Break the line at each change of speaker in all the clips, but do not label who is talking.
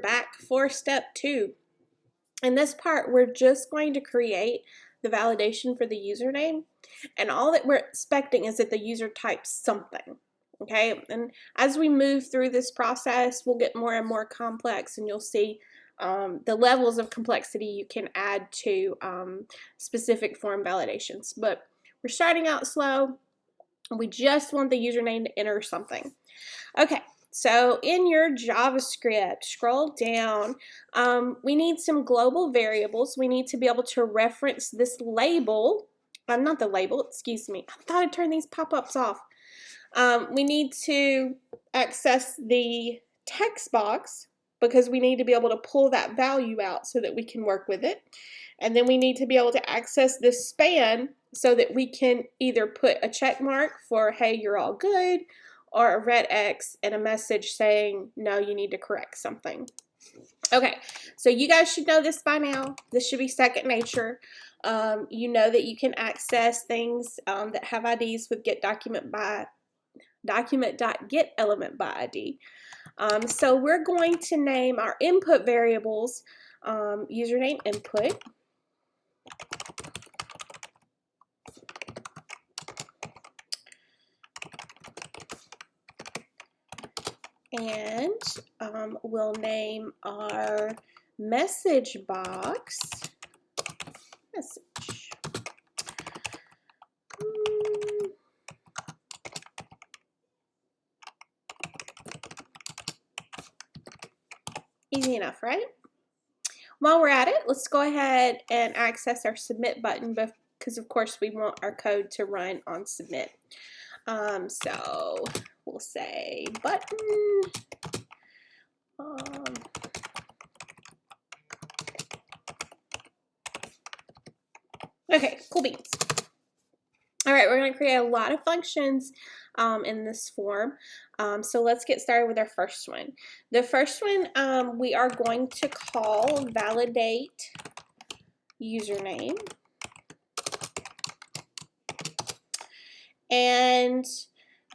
back for step 2. In this part, we're just going to create the validation for the username, and all that we're expecting is that the user types something. Okay, and as we move through this process, we'll get more and more complex, and you'll see the levels of complexity you can add to specific form validations. But we're starting out slow. We just want the username to enter something. Okay, so in your JavaScript, scroll down. We need some global variables. We need to be able to reference this label. Not the label, excuse me. I thought I'd turn these pop-ups off. We need to access the text box because we need to be able to pull that value out so that we can work with it. And then we need to be able to access this span so that we can either put a check mark for, hey, you're all good, or a red X and a message saying, no, you need to correct something. Okay, so you guys should know this by now. This should be second nature. You know that you can access things that have IDs with document.getElementById. So we're going to name our input variables username input. And we'll name our message box message. Easy enough, right? While we're at it, let's go ahead and access our submit button because of course we want our code to run on submit. So we'll say button. Okay, cool beans. All right, we're going to create a lot of functions in this form. So let's get started with our first one. The first one we are going to call validate username. And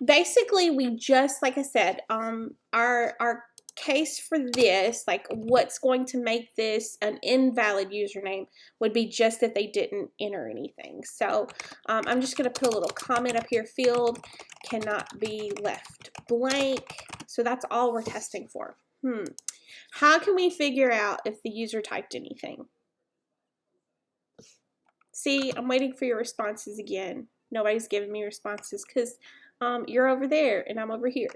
basically we just, like I said, our case for this, like what's going to make this an invalid username would be just that they didn't enter anything. So I'm just going to put a little comment up here, field cannot be left blank. So that's all we're testing for. How can we figure out if the user typed anything? See, I'm waiting for your responses again. Nobody's giving me responses because you're over there and I'm over here.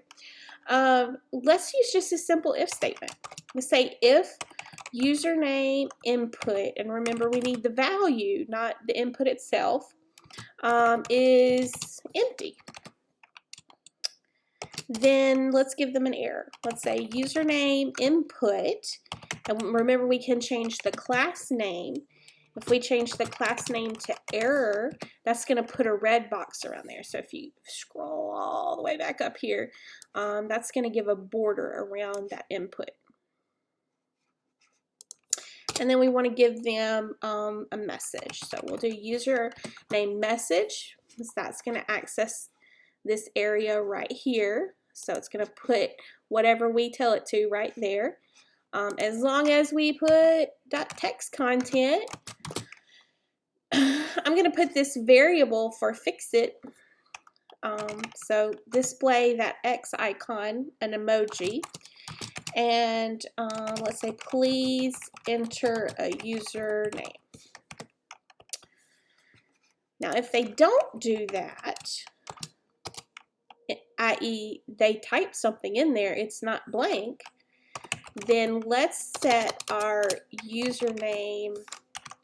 Let's use just a simple if statement. Let's say if username input, and remember we need the value, not the input itself, is empty. Then let's give them an error. Let's say username input, and remember we can change the class name. If we change the class name to error, that's going to put a red box around there. So if you scroll all the way back up here, that's going to give a border around that input. And then we want to give them a message. So we'll do username message. So that's going to access this area right here. So it's going to put whatever we tell it to right there. As long as we put .text content, I'm going to put this variable for fixit. So display that X icon, an emoji, and let's say please enter a username. Now if they don't do that, i.e. they type something in there, it's not blank, then let's set our username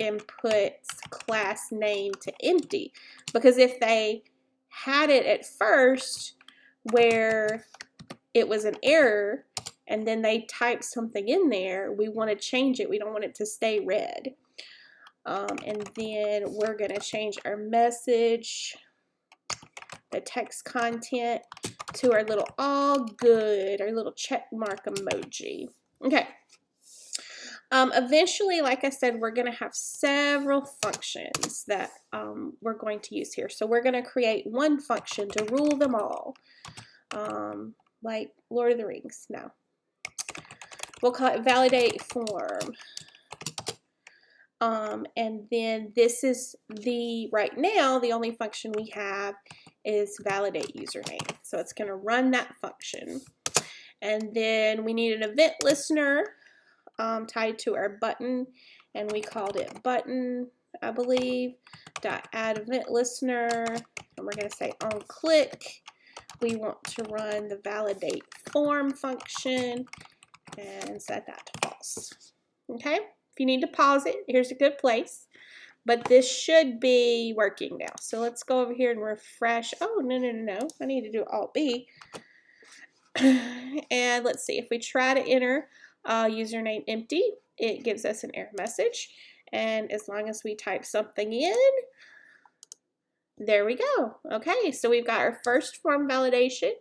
inputs class name to empty, because if they had it at first where it was an error and then they typed something in there, we want to change it. We don't want it to stay red. And then we're going to change our message, the text content, to our little all good, our little check mark emoji. Okay. Eventually, like I said, we're going to have several functions that we're going to use here. So we're going to create one function to rule them all, like Lord of the Rings. No. We'll call it validate form. And then this is right now, the only function we have is validate username. So it's going to run that function. And then we need an event listener tied to our button, and we called it button, I believe, dot add event listener, and we're going to say on click we want to run the validate form function and set that to false. Okay, if you need to pause it, here's a good place, but this should be working now. So let's go over here and refresh. Oh, no, I need to do Alt B. And let's see, if we try to enter username empty, it gives us an error message. And as long as we type something in, there we go. Okay, so we've got our first form validation.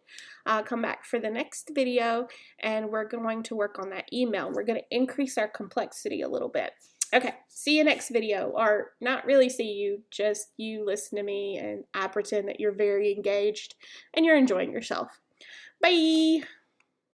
Come back for the next video, and we're going to work on that email. We're going to increase our complexity a little bit. Okay, see you next video, or not really see you, just you listen to me and I pretend that you're very engaged and you're enjoying yourself. Bye!